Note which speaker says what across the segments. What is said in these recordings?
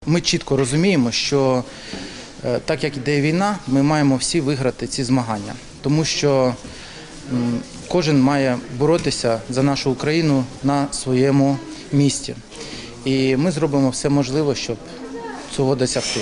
Speaker 1: Ми чітко розуміємо, що так як йде війна, ми маємо всі виграти ці змагання, тому що кожен має боротися за нашу Україну на своєму місці. І ми зробимо все можливе, щоб цього досягти.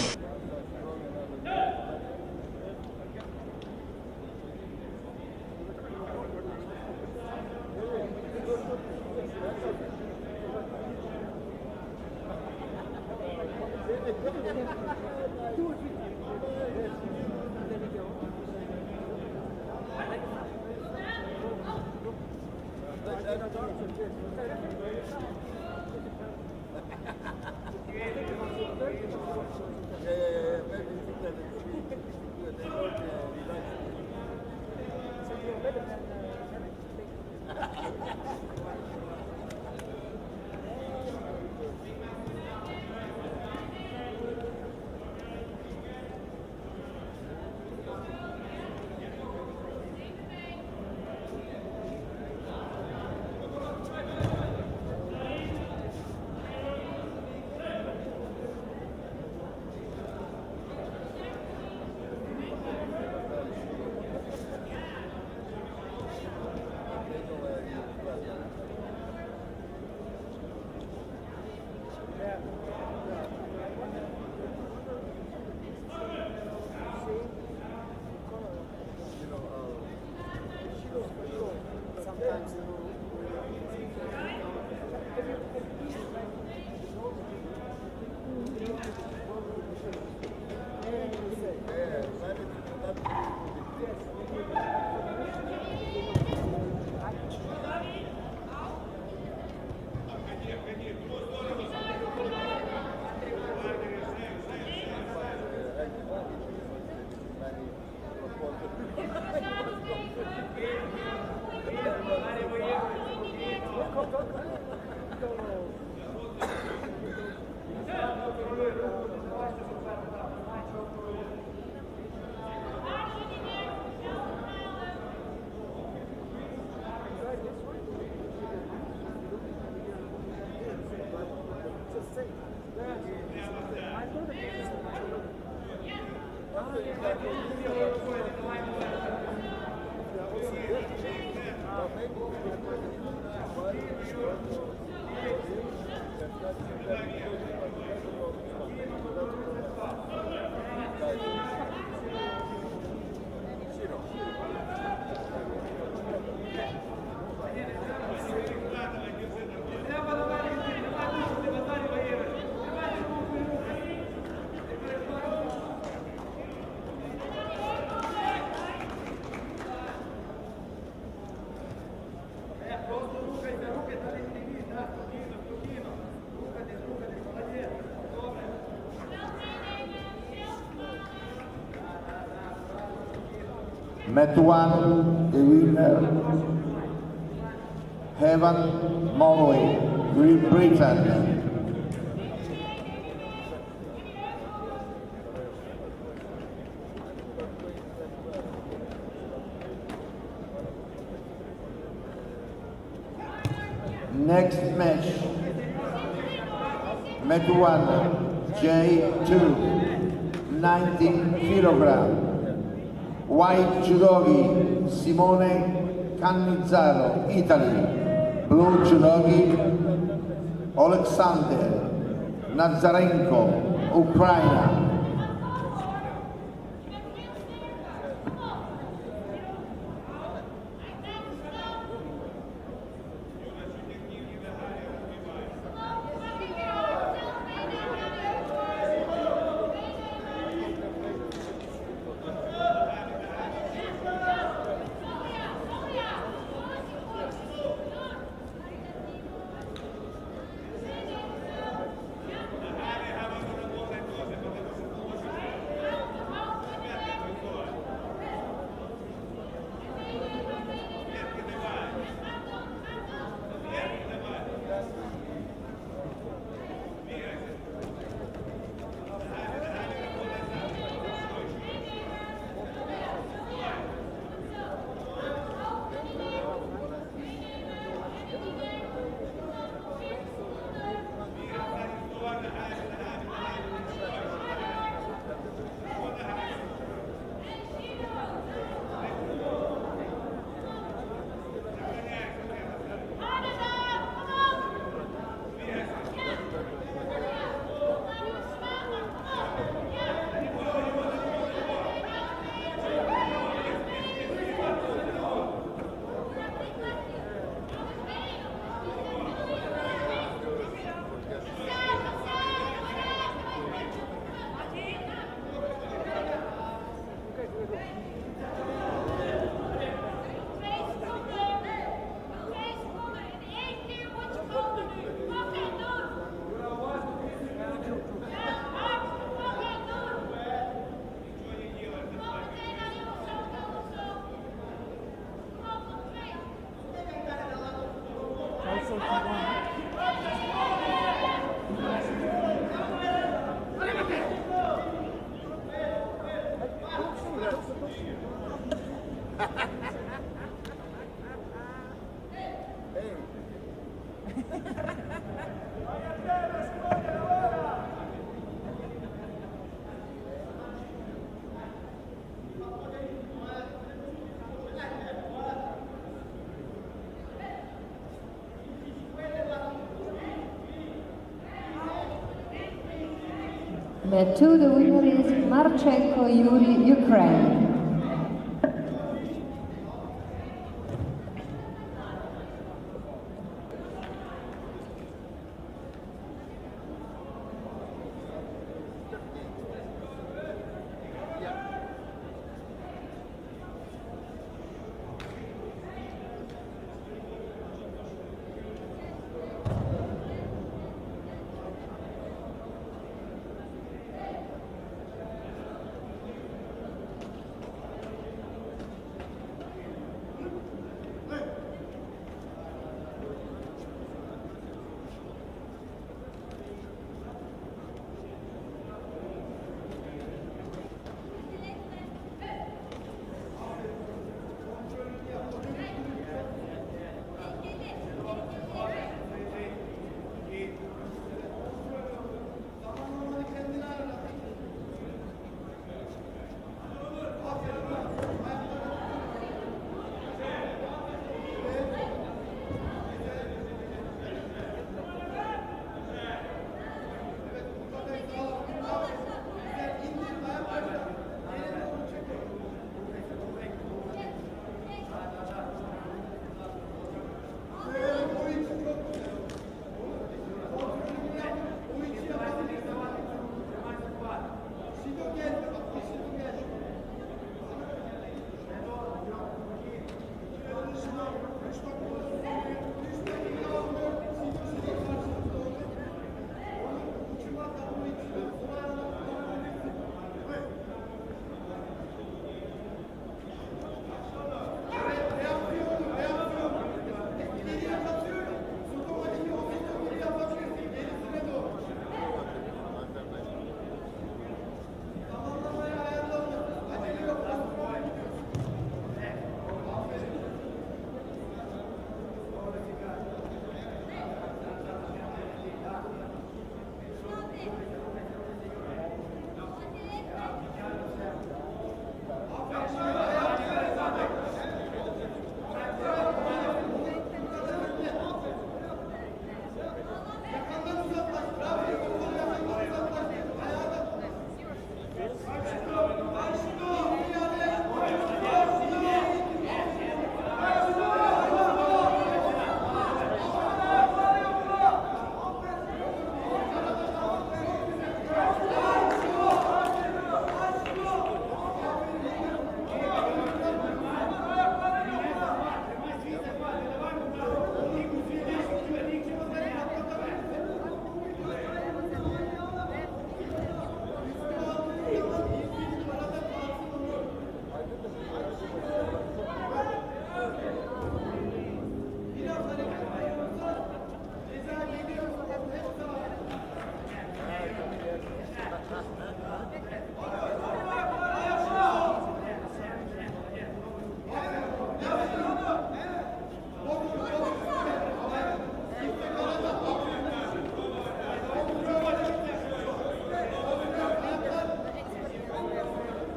Speaker 2: Mat 1, the winner, Heaven Molloy, Great Britain. Next match, Mat 1, J2, 19 kilogram. White Judogi, Simone Cannizzaro, Italy. Blue Judogi, Alexander Nazarenko, Ukraine.
Speaker 3: Match 2, the winner is Marchenko Yuri, Ukraine.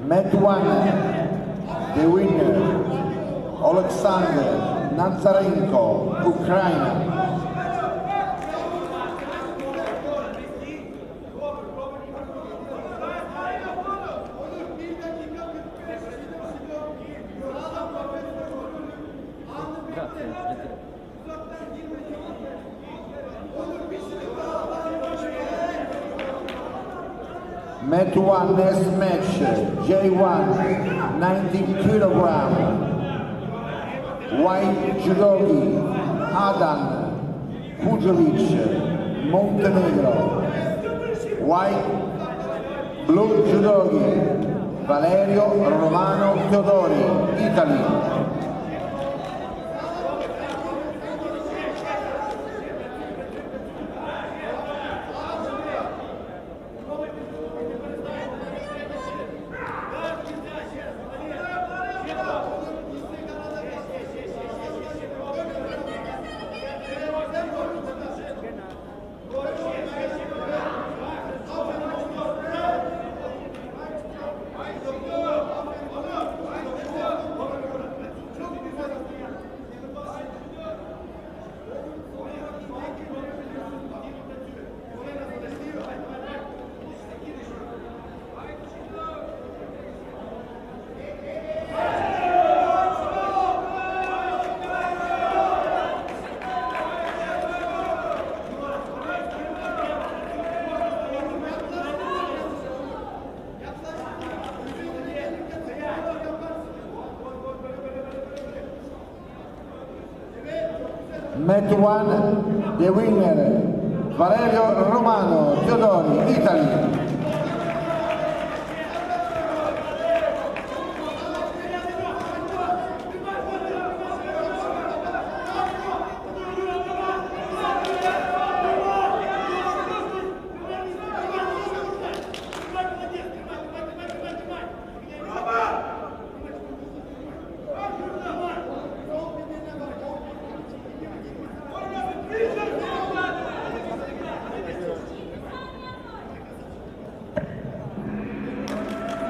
Speaker 2: Match 1, the winner, Alexander Nazarenko, Ukraine. Match 1, next match, J1, 19 kilogram, white judogi, Adam Kujovic, Montenegro, white blue judogi, Valerio Romano Teodori, Italy. Match 1, the winner, Valerio Romano, Teodori, Italy.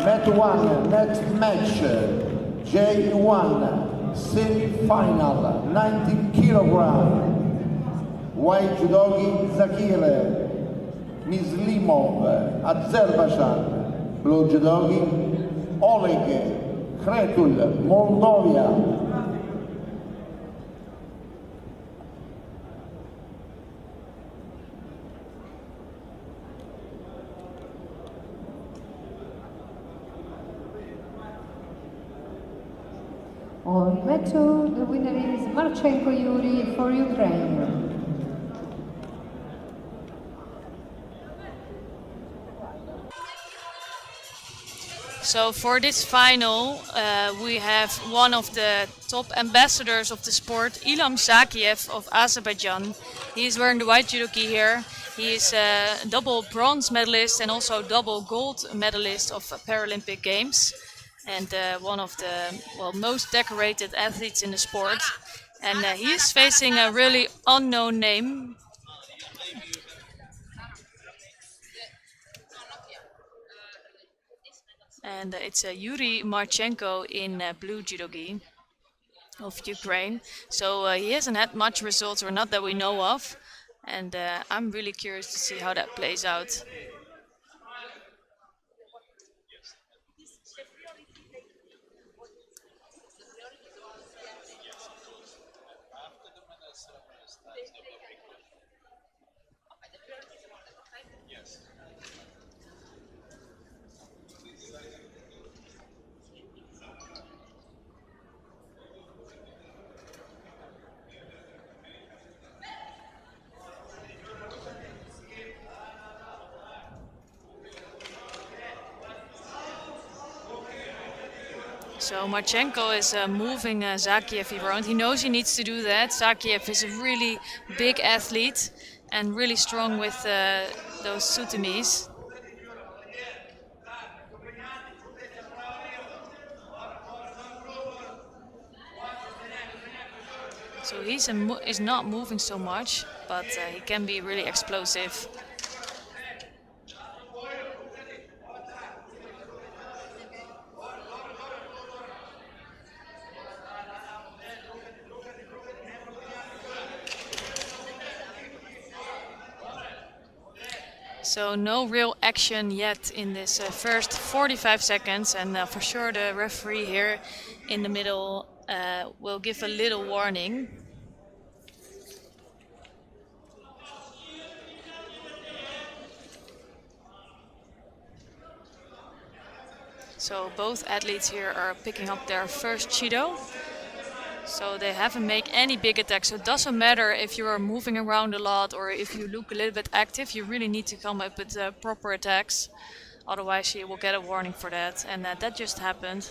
Speaker 2: Match 1, next match, J1, semi-final, 90 kilogram. White judogi Zakir Mislimov, Azerbaijan. Blue judogi Oleg Kretul, Moldova.
Speaker 3: On match 2, the winner is Marchenko Yuri for Ukraine.
Speaker 4: So for this final, we have one of the top ambassadors of the sport, Ilham Zakiev of Azerbaijan. He is wearing the white judogi here. He is a double bronze medalist and also double gold medalist of Paralympic Games, and one of the most decorated athletes in the sport. And he is facing a really unknown name. And it's Yuri Marchenko in blue judogi of Ukraine. So he hasn't had much results, or not that we know of. And I'm really curious to see how that plays out. So Marchenko is moving Zakiev around. He knows he needs to do that. Zakiev is a really big athlete and really strong with those sutumis. So is not moving so much, but he can be really explosive. So no real action yet in this first 45 seconds, and for sure the referee here in the middle will give a little warning. So both athletes here are picking up their first Judo. So they haven't made any big attacks. So it doesn't matter if you are moving around a lot or if you look a little bit active. You really need to come up with proper attacks. Otherwise you will get a warning for that. And that just happened.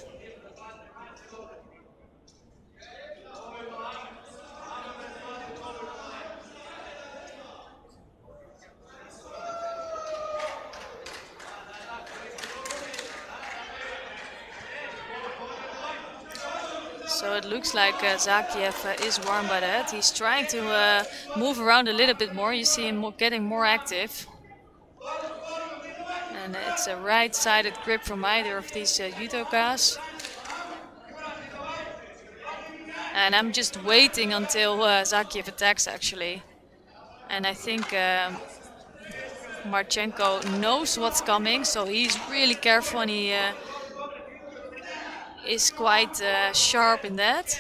Speaker 4: So it looks like Zakiev is warned by that. He's trying to move around a little bit more. You see him getting more active. And it's a right-sided grip from either of these judokas. And I'm just waiting until Zakiev attacks, actually. And I think Marchenko knows what's coming, so he's really careful, and he is quite sharp in that.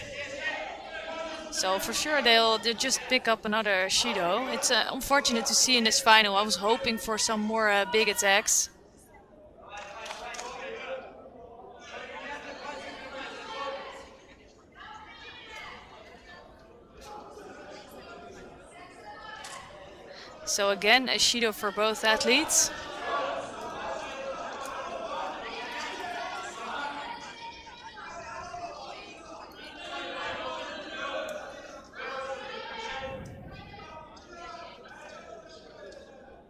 Speaker 4: So for sure they'll just pick up another Judo. It's unfortunate to see in this final. I was hoping for some more big attacks. So again, a Judo for both athletes.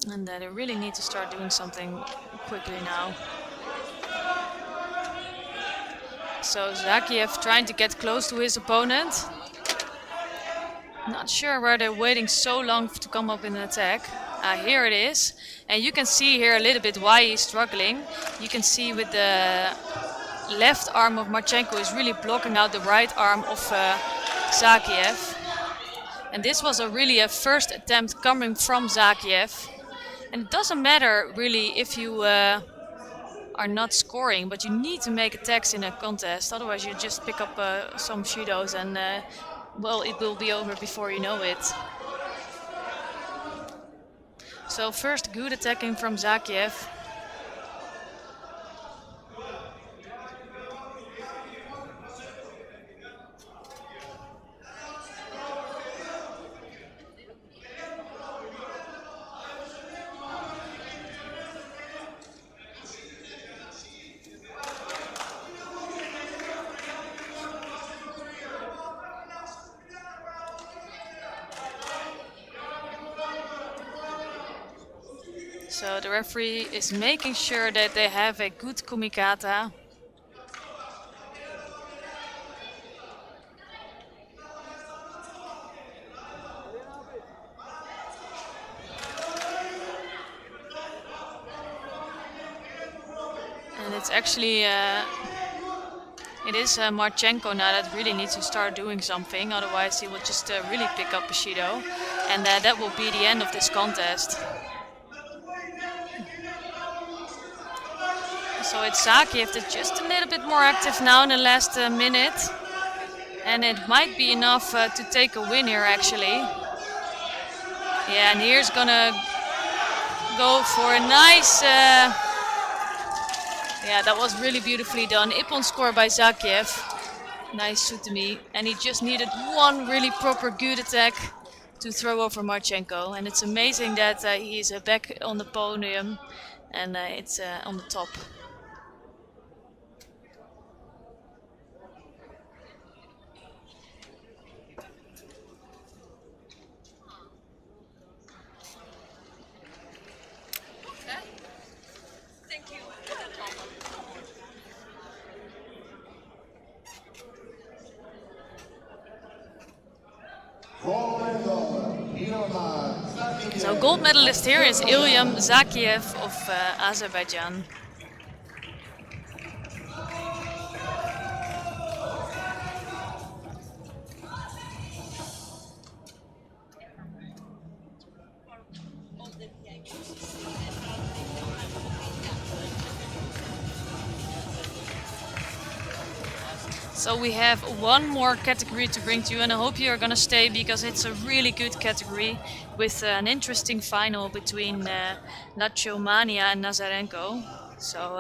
Speaker 4: And they really need to start doing something quickly now. So Zakiev trying to get close to his opponent. Not sure where they're waiting so long to come up in an attack. Here it is. And you can see here a little bit why he's struggling. You can see with the left arm of Marchenko is really blocking out the right arm of Zakiev. And this was really a first attempt coming from Zakiev. And it doesn't matter really if you are not scoring, but you need to make attacks in a contest. Otherwise you just pick up some Judos and well, it will be over before you know it. So first good attacking from Zakiev. So the referee is making sure that they have a good kumikata. And it's actually, it is Marchenko now that really needs to start doing something, otherwise he will just really pick up a Judo. And that will be the end of this contest. So it's Zakiev that's just a little bit more active now in the last minute. And it might be enough to take a win here actually. Yeah, and here's gonna go for a nice... yeah, that was really beautifully done. Ippon score by Zakiev. Nice shoot to me. And he just needed one really proper good attack to throw over Marchenko. And it's amazing that he's back on the podium and it's on the top. So gold medalist here is Ilyam Zakiev of Azerbaijan. So we have one more category to bring to you, and I hope you are going to stay because it's a really good category with an interesting final between Nacho Mania and Nazarenko. So.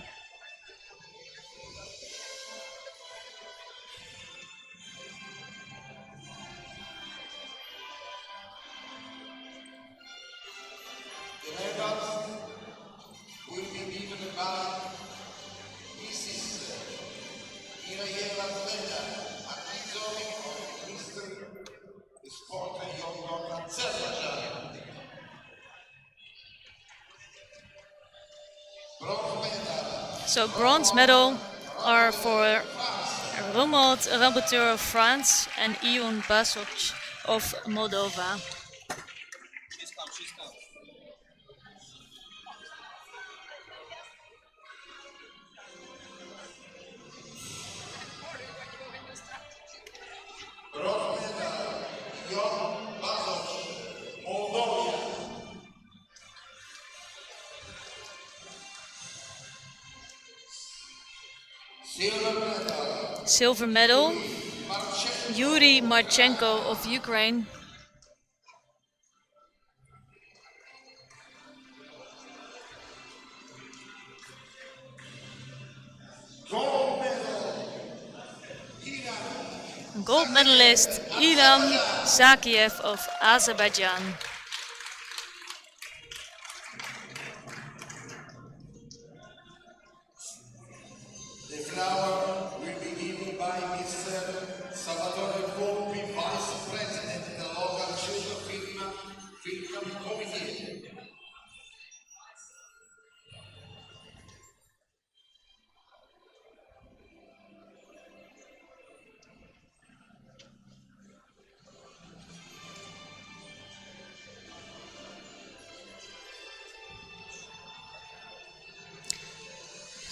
Speaker 4: So bronze medal are for Romuald Raboteur of France and Ion Basoc of Moldova. Silver medal, Yuri Marchenko of Ukraine. Gold medalist Ilyam Zakiev of Azerbaijan.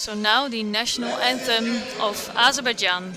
Speaker 4: So now the national anthem of Azerbaijan.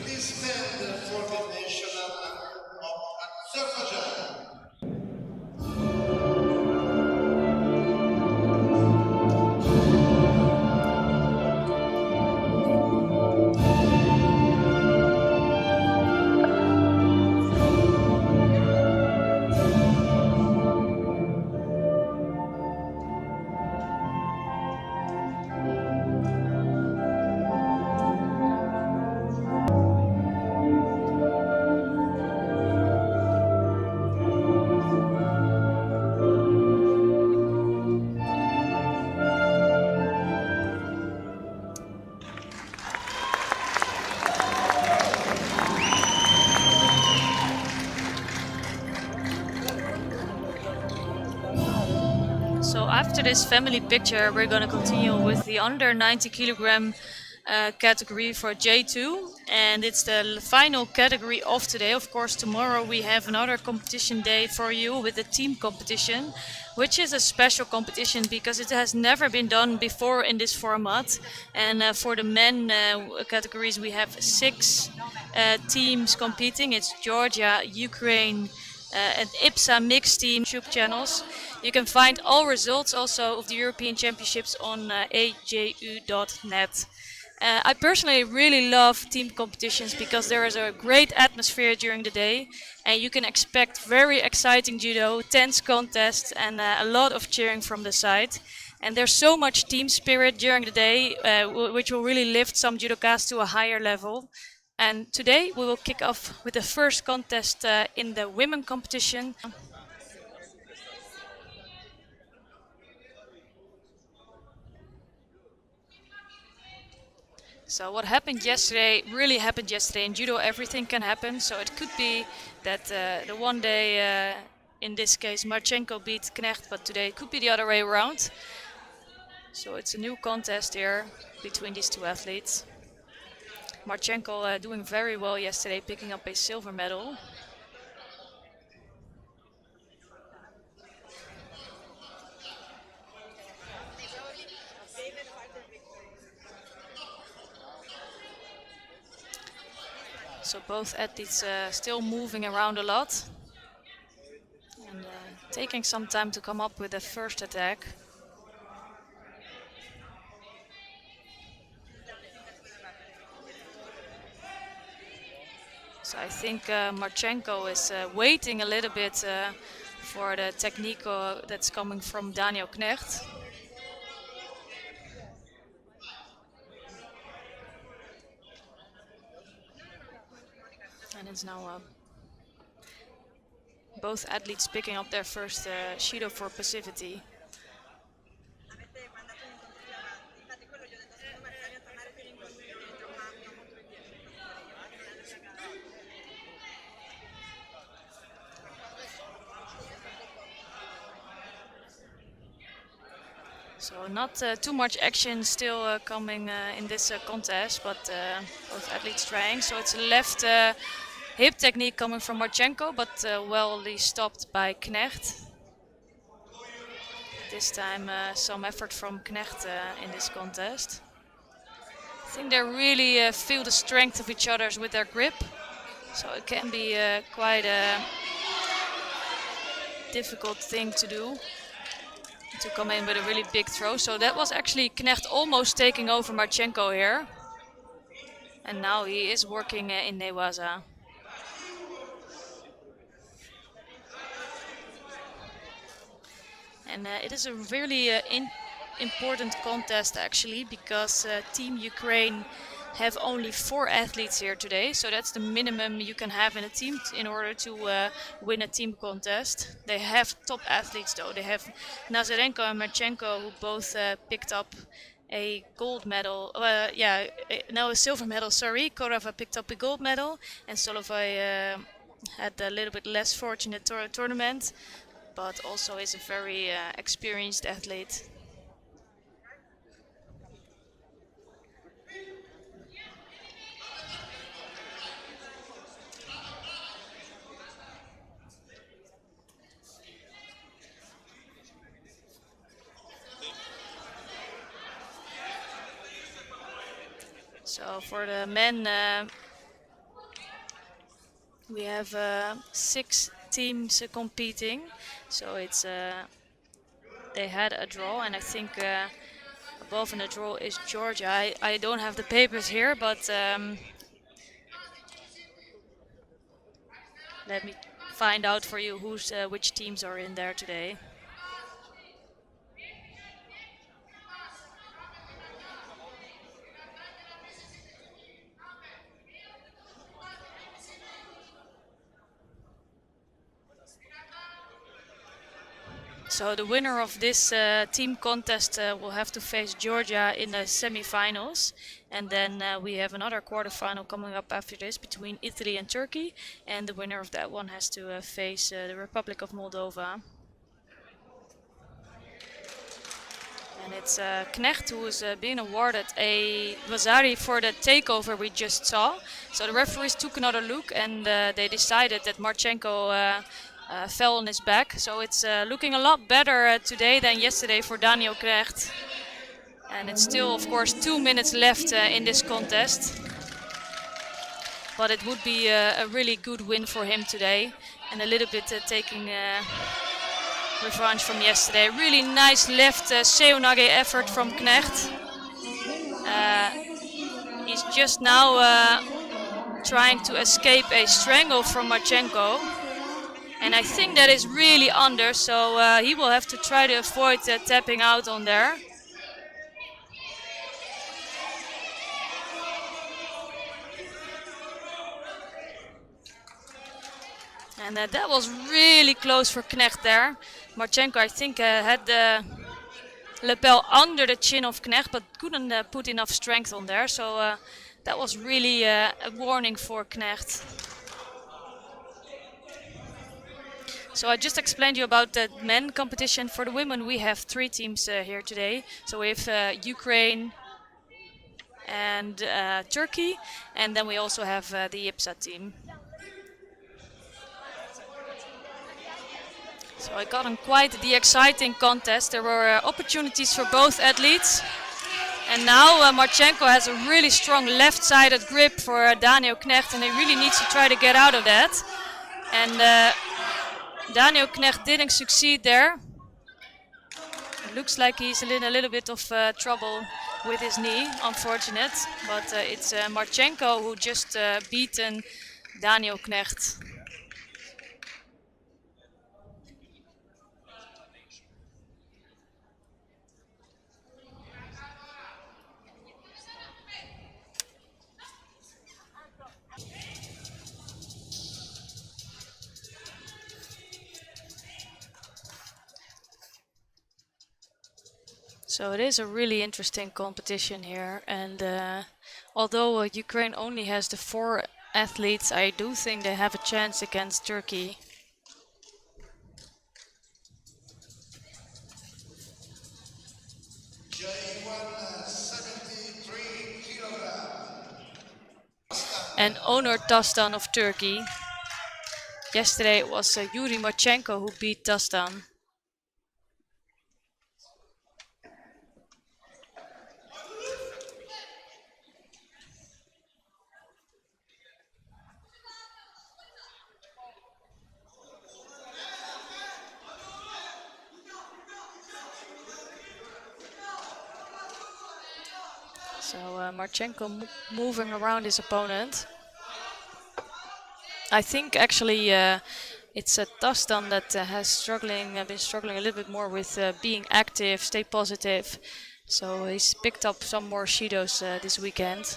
Speaker 4: So after this family picture, we're going to continue with the under 90 kilogram category for J2, and it's the final category of today. Of course, tomorrow we have another competition day for you with the team competition, which is a special competition because it has never been done before in this format. And for the men categories, we have 6 teams competing. It's Georgia, Ukraine, and IBSA mixed team YouTube channels. You can find all results also of the European Championships on aju.net. I personally really love team competitions because there is a great atmosphere during the day and you can expect very exciting judo, tense contests and a lot of cheering from the side. And there's so much team spirit during the day which will really lift some judokas to a higher level. And today we will kick off with the first contest in the women competition. So what happened yesterday really happened yesterday. In judo everything can happen, so it could be that the one day, in this case Marchenko beat Knecht, but today it could be the other way around. So it's a new contest here between these two athletes. Marchenko doing very well yesterday, picking up a silver medal. So both athletes still moving around a lot and taking some time to come up with the first attack. So I think Marchenko is waiting a little bit for the technique that's coming from Daniel Knecht. And it's now both athletes picking up their first Judo for passivity. So not too much action still coming in this contest, but both athletes trying. So it's a left hip technique coming from Marchenko, but well stopped by Knecht. This time some effort from Knecht in this contest. I think they really feel the strength of each other with their grip. So it can be quite a difficult thing to do, to come in with a really big throw. So that was actually Knecht almost taking over Marchenko here. And now he is working in Newaza. And it is a really important contest actually, because Team Ukraine have only 4 athletes here today, so that's the minimum you can have in a team in order to win a team contest. They have top athletes though. They have Nazarenko and Marchenko, who both picked up a gold medal. No, a silver medal. Sorry, Korava picked up a gold medal, and Solovay had a little bit less fortunate tournament, but also is a very experienced athlete. So for the men, we have 6 teams competing. So it's they had a draw, and I think above in the draw is Georgia. I don't have the papers here, but let me find out for you who's which teams are in there today. So the winner of this team contest will have to face Georgia in the semi-finals, and then we have another quarterfinal coming up after this between Italy and Turkey, and the winner of that one has to face the Republic of Moldova. And it's Knecht who is being awarded a Vasari for the takeover we just saw. So the referees took another look, and they decided that Marchenko fell on his back. So it's looking a lot better today than yesterday for Daniel Knecht. And it's still, of course, 2 minutes left in this contest. But it would be a really good win for him today, and a little bit taking revanche from yesterday. Really nice left seonage effort from Knecht. He's just now trying to escape a strangle from Marchenko. And I think that is really under, so he will have to try to avoid tapping out on there. And that was really close for Knecht there. Marchenko, I think, had the lapel under the chin of Knecht, but couldn't put enough strength on there. So that was really a warning for Knecht. So I just explained you about the men competition. For the women, we have 3 teams here today. So we have Ukraine and Turkey, and then we also have the IBSA team. So I got on quite the exciting contest. There were opportunities for both athletes. And now Marchenko has a really strong left-sided grip for Daniel Knecht, and he really needs to try to get out of that. And Daniel Knecht didn't succeed there. It looks like he's in a little bit of trouble with his knee, unfortunate. But it's Marchenko who just beaten Daniel Knecht. So it is a really interesting competition here, and although Ukraine only has the 4 athletes, I do think they have a chance against Turkey. And Onur Tastan of Turkey. Yesterday it was Yuri Marchenko who beat Tastan. So Marchenko moving around his opponent. I think actually it's Tastan that has been struggling a little bit more with being active, stay positive. So he's picked up some more Judos this weekend.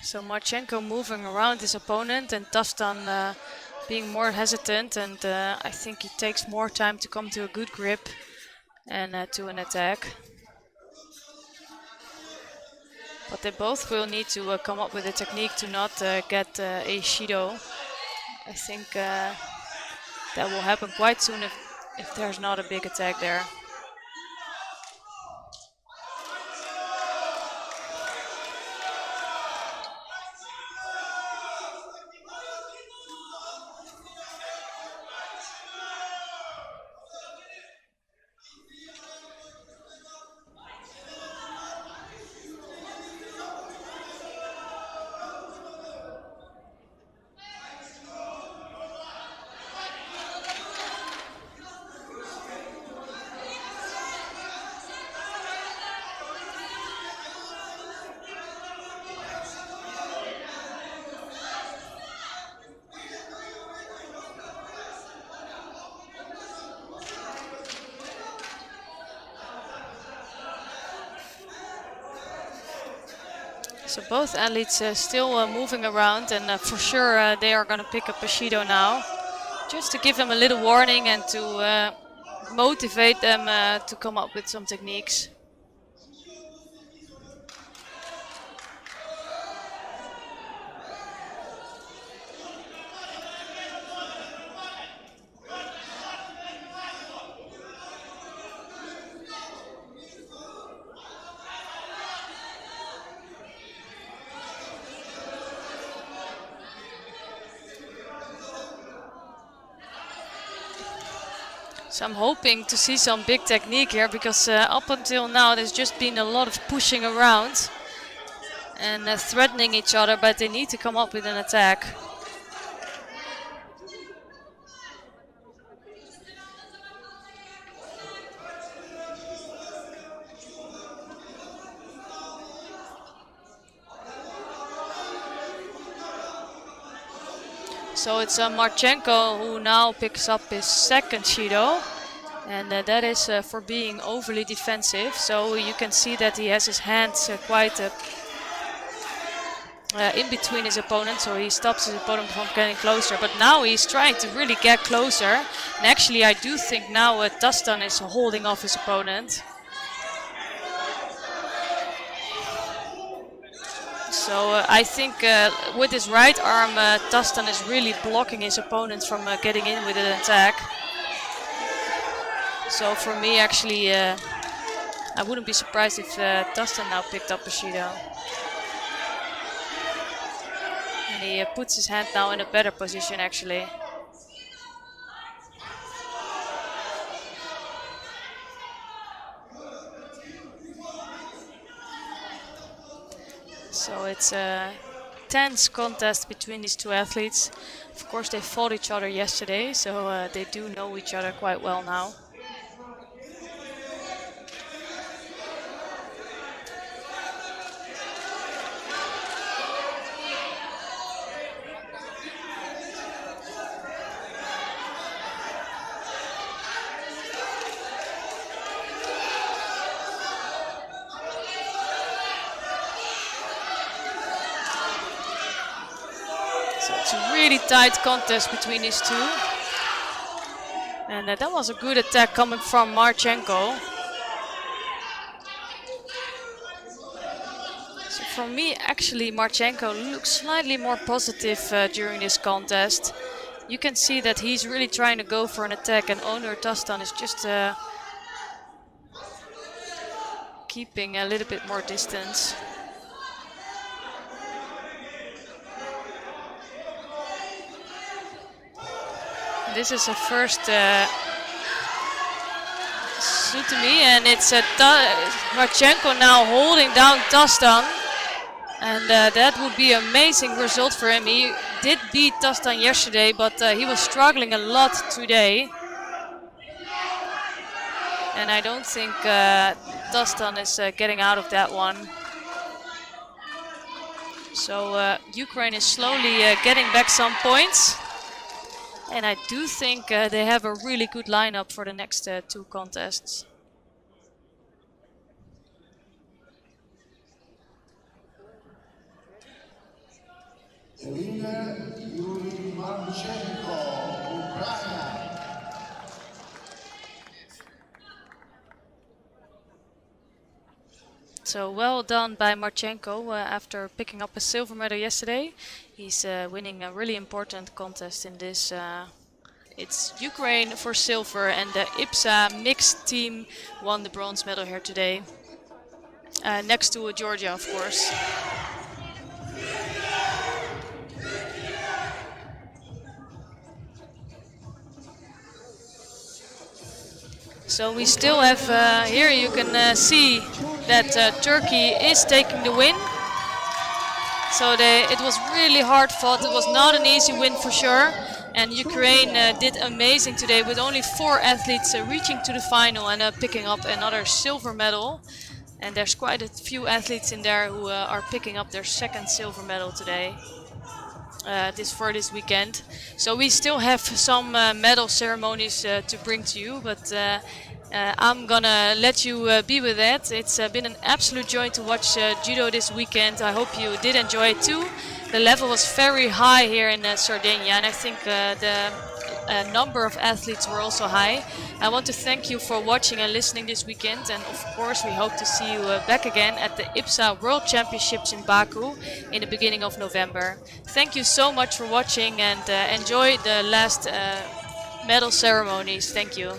Speaker 4: So Marchenko moving around his opponent, and Tastan being more hesitant, and I think he takes more time to come to a good grip and to an attack. But they both will need to come up with a technique to not get a Judo. I think that will happen quite soon if there's not a big attack there. So both athletes still moving around, and for sure they are going to pick up a Judo now, just to give them a little warning and to motivate them to come up with some techniques. So I'm hoping to see some big technique here, because up until now there's just been a lot of pushing around and threatening each other, but they need to come up with an attack. So it's Marchenko who now picks up his second Judo, and that is for being overly defensive. So you can see that he has his hands quite in between his opponent, so he stops his opponent from getting closer. But now he's trying to really get closer, and actually I do think now Tastan is holding off his opponent. So I think with his right arm, Tastan is really blocking his opponent from getting in with an attack. So for me, actually, I wouldn't be surprised if Tastan now picked up a Judo. And he puts his hand now in a better position, actually. So it's a tense contest between these two athletes. Of course, they fought each other yesterday, so they do know each other quite well now. It's a really tight contest between these two. And that was a good attack coming from Marchenko. So for me, actually, Marchenko looks slightly more positive during this contest. You can see that he's really trying to go for an attack, and Onur Tastan is just keeping a little bit more distance. This is a first Sutemi, and it's Marchenko now holding down Tastan, and that would be an amazing result for him. He did beat Tastan yesterday, but he was struggling a lot today, and I don't think Tastan is getting out of that one. So Ukraine is slowly getting back some points. And I do think they have a really good lineup for the next two contests.
Speaker 2: The winner, Marchenko, Ukraine.
Speaker 4: So well done by Marchenko after picking up a silver medal yesterday. He's winning a really important contest in this. It's Ukraine for silver, and the IBSA mixed team won the bronze medal here today. Next to Georgia, of course. So we still have, here you can see that Turkey is taking the win. So it was really hard fought, it was not an easy win for sure. And Ukraine did amazing today with only 4 athletes reaching to the final and picking up another silver medal. And there's quite a few athletes in there who are picking up their 2nd silver medal today. For this weekend. So we still have some medal ceremonies to bring to you, but I'm gonna let you be with that. It's been an absolute joy to watch judo this weekend. I hope you did enjoy it too. The level was very high here in Sardinia, and I think the number of athletes were also high. I want to thank you for watching and listening this weekend, and of course we hope to see you back again at the IBSA World Championships in Baku in the beginning of November. Thank you so much for watching, and enjoy the last medal ceremonies. Thank you.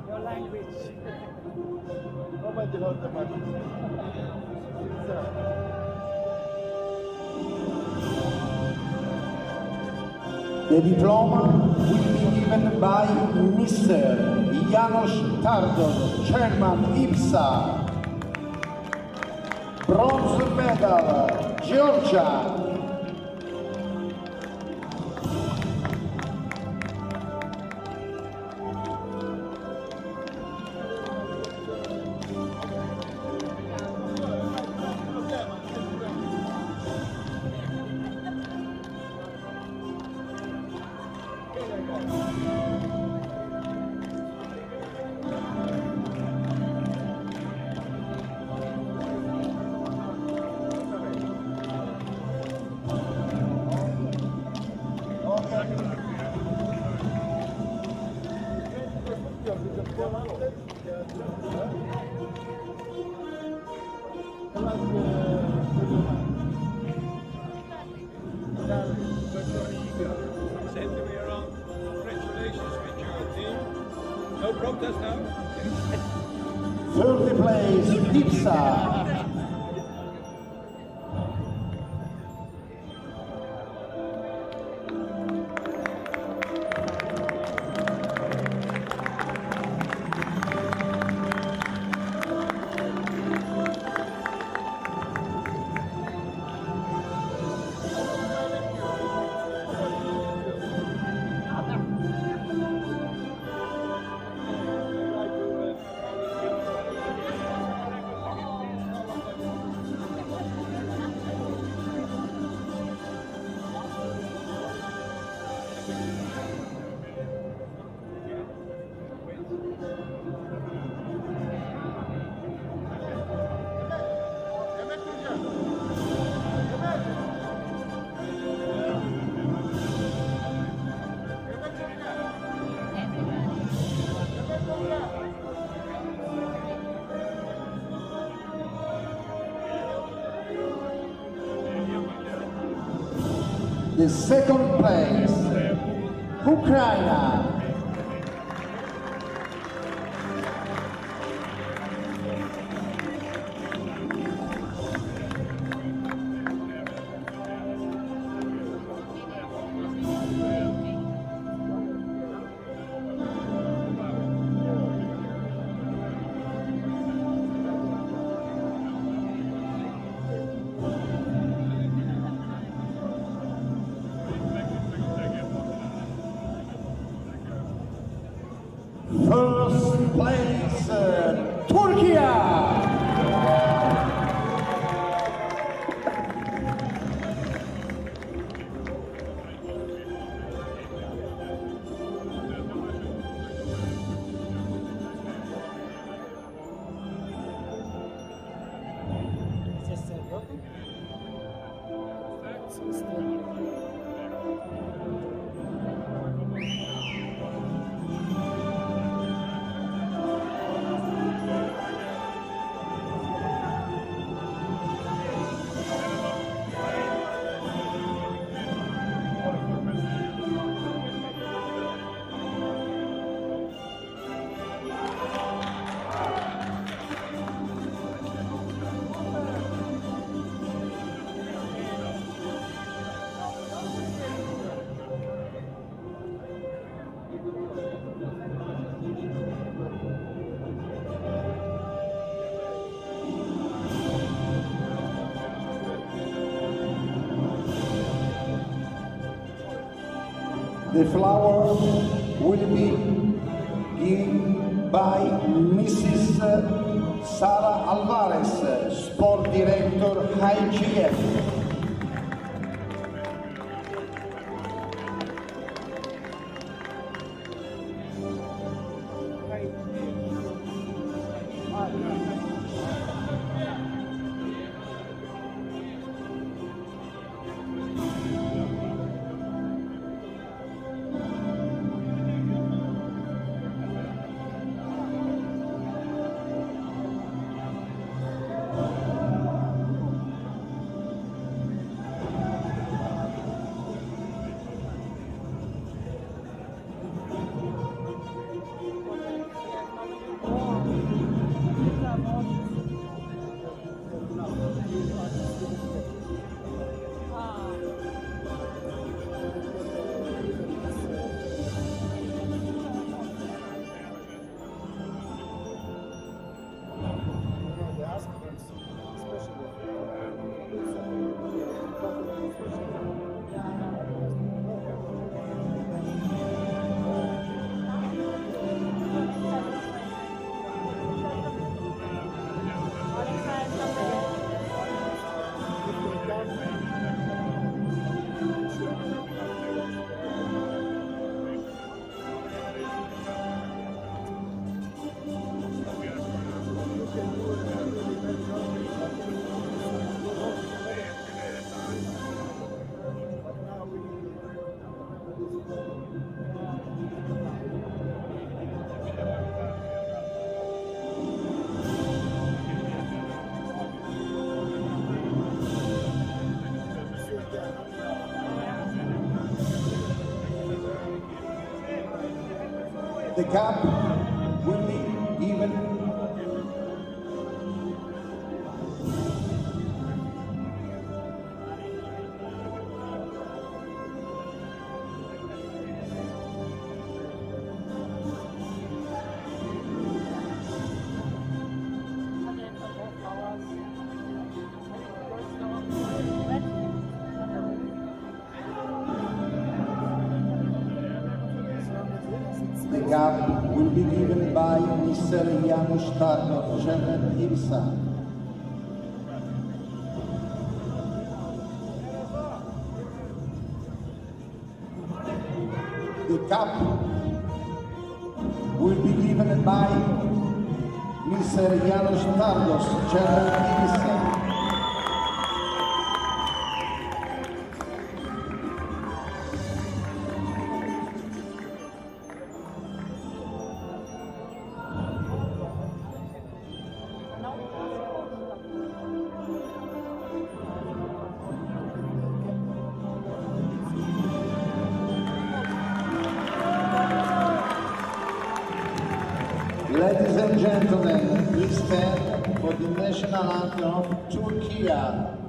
Speaker 5: Your language.
Speaker 2: The diploma will be given by Mr. Janos Tardon, Chairman IBSA. Bronze medal, Georgia.
Speaker 5: No protest now?
Speaker 2: Third place, IBSA. The second place, Ukraine. First place, Turkey. The flower will be given by Mrs. Sara Alvarez, Sport Director, IGF. The cup will be given by Mr. Janusz Tarnow, General IBSA. The cup will be given by Mr. Janusz Tarnow, General IBSA. Ladies and gentlemen, please stand for the national anthem of Turkey.